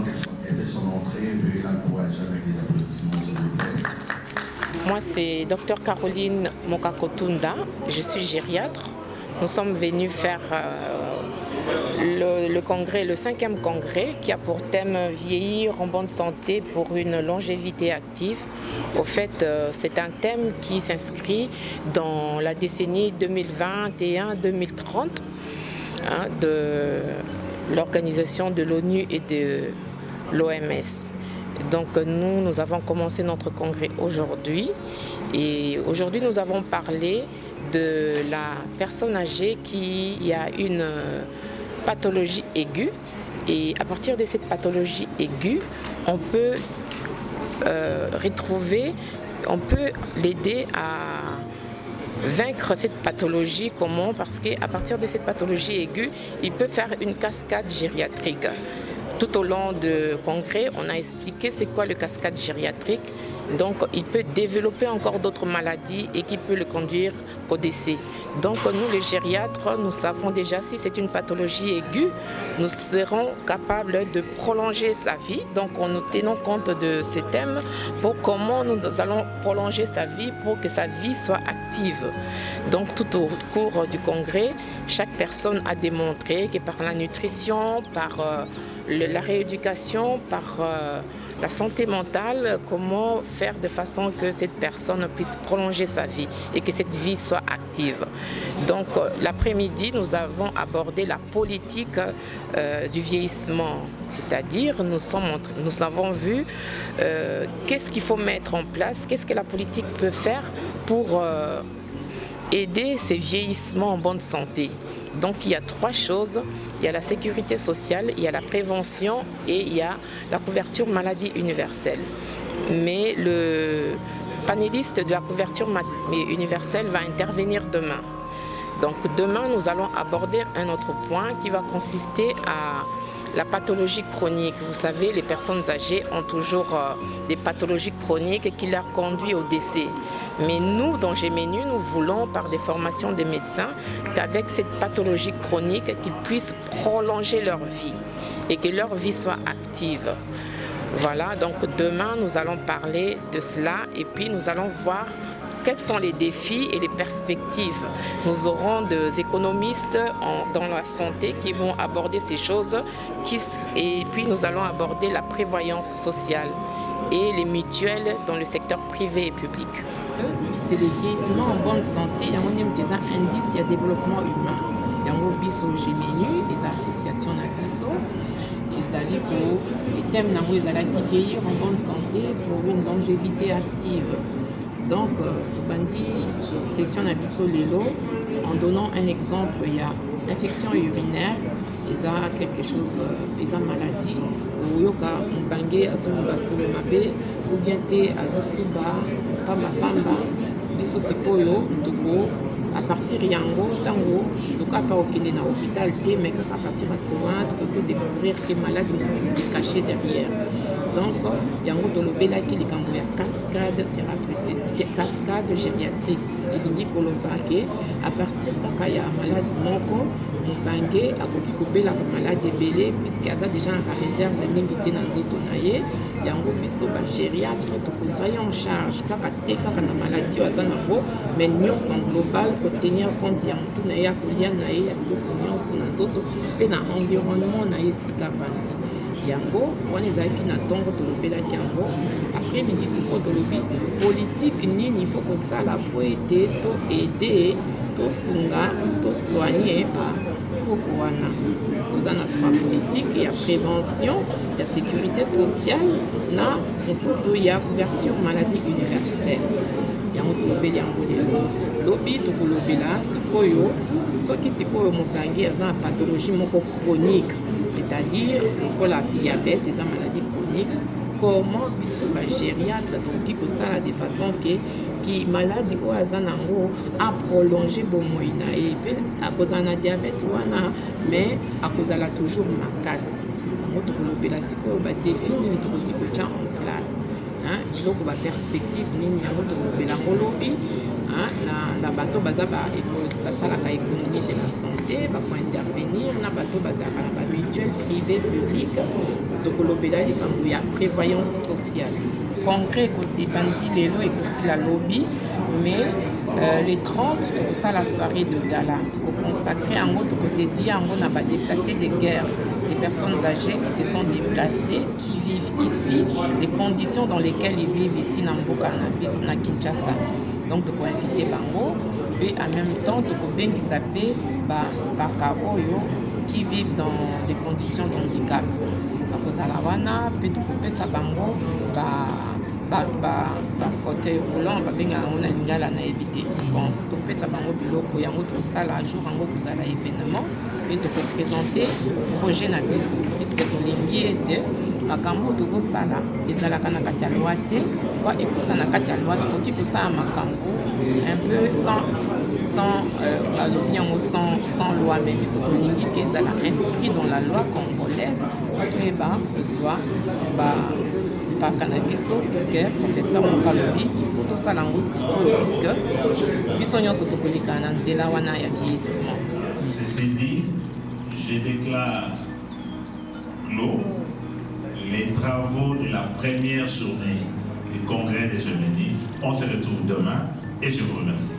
était son entrée, veuillez l'encourager avec des applaudissements, s'il vous plaît. Moi, c'est Dr Caroline Mokakotunda, je suis gériatre. Nous sommes venus faire le congrès, le 5e congrès, qui a pour thème vieillir en bonne santé pour une longévité active. Au fait, c'est un thème qui s'inscrit dans la décennie 2021-2030 de l'organisation de l'ONU et de l'OMS. Donc nous avons commencé notre congrès aujourd'hui et aujourd'hui nous avons parlé de la personne âgée qui a une pathologie aiguë et à partir de cette pathologie aiguë, on peut on peut l'aider à vaincre cette pathologie. Comment? Parce qu'à partir de cette pathologie aiguë, il peut faire une cascade gériatrique. Tout au long du congrès, on a expliqué c'est quoi le cascade gériatrique. Donc, il peut développer encore d'autres maladies et qui peut le conduire au décès. Donc, nous, les gériatres, nous savons déjà si c'est une pathologie aiguë, nous serons capables de prolonger sa vie. Donc, nous tenons compte de ces thèmes pour comment nous allons prolonger sa vie pour que sa vie soit active. Donc, tout au cours du congrès, chaque personne a démontré que par la nutrition, par la rééducation, par la santé mentale, comment faire de façon que cette personne puisse prolonger sa vie et que cette vie soit active. Donc l'après-midi, nous avons abordé la politique du vieillissement, c'est-à-dire nous avons vu qu'est-ce qu'il faut mettre en place, qu'est-ce que la politique peut faire pour aider ces vieillissements en bonne santé. Donc il y a 3 choses, il y a la sécurité sociale, il y a la prévention et il y a la couverture maladie universelle. Mais le panéliste de la couverture universelle va intervenir demain. Donc demain, nous allons aborder un autre point qui va consister à la pathologie chronique. Vous savez, les personnes âgées ont toujours des pathologies chroniques qui leur conduisent au décès. Mais nous, dans GMENU, nous voulons, par des formations des médecins, qu'avec cette pathologie chronique, qu'ils puissent prolonger leur vie et que leur vie soit active. Voilà, donc demain, nous allons parler de cela et puis nous allons voir quels sont les défis et les perspectives. Nous aurons des économistes dans la santé qui vont aborder ces choses et puis nous allons aborder la prévoyance sociale et les mutuelles dans le secteur privé et public. C'est le vieillissement en bonne santé, il y a un indice de développement humain. Il y a un GMENU, les associations nabiso, les thèmes de vieillir en bonne santé pour une longévité active. Donc, Tobandi, session nabiso lelo, en donnant un exemple, il y a infection urinaire, il y a quelque chose, il y a maladie, ou yoka mbange azuba solomabe, ou bien te azusuba pamba biso sikoyo tuko à partir yango tango toka pa okende na hôpital te mais à partir à soin tu peux découvrir que malade c'est caché derrière. Donc yango tolobela ki likambo ya cascade thérapeutique, cascade gériatrique elingi koloba ke à partir kaka ya malade moko mobange akoki kobela ba malade ebele puisque aza déjà en réserve mingi te na nzoto na ye yango biso ba gériatre tokozwa en charge kaka te kaka na maladie aza nango mais nyonso en global pour tenir compte ya mutu na ye ya kolia na ye ya biloko nyonso na nzoto mpe na environnement na ye esika bandi yango wana ezalaki na ntongo tolobelaki yango après midi sikoyo tolobi politike nini il faut kosala po ete toaide tosunga tosoigne bakoko wana toza na 3 politike ya prévention ya sécurité sociale na mosusu ya couverture maladie universelle yango tolobeli yango lelo lobi tokolobela sikoyo soki sikoyo mobange aza na pathologie moko chronique c'est-à-dire lokola diabète eza maladie chronique comment biso bagériatre tokoki kosala de façon ke maladi oyo aza nango aprolonge bomoi na ye mpe akozala na diabète wana mais akozala toujours makasi yango tokolobela sikoyo badefi nini tokoki kotya en place biloko baperspective nini yango tokobela yango lobi na bato basalaka économie de la santé bakointervenir na bato bazalaka na bamutuelle privé publique tokolobela likambo ya prévoyance sociale. Congrès ebandi lelo ekosila lobby, mais les 30 ça la soirée de gala consacré en autre côté dit on a déplacé de guerre, des personnes âgées qui se sont déplacées, qui vivent ici, les conditions dans lesquelles ils vivent ici dans Mboka na Kinshasa. Donc tu peux inviter Bango et en même temps tu peux bien qui s'appelle Bakaoyo qui vivent dans des conditions de handicap. Donc aux Alawana, puis tu peux ça Bango fauteuil roulant babenga on a lingala na éviter bon topesa bango biloko yango tosala jour yango kozala événement et to présenter projet na biso puisque tolingi ete makambo tozosala ezalaka na kati ya loi te kwa ekuta na kati ya loi tokoki kosala makambo un peu sans loi mais biso tolingi ke ezala inscrit dans la loi congolaise toyeba kozwa par cannabis puisque professeur Mokalobi il faut tout ça lango sikoyo puisque biso nyonso tokolika na nzela wana ya vieillissement. Ceci dit, je déclare clos les travaux de la première journée du congrès des Gemini. On se retrouve demain et je vous remercie.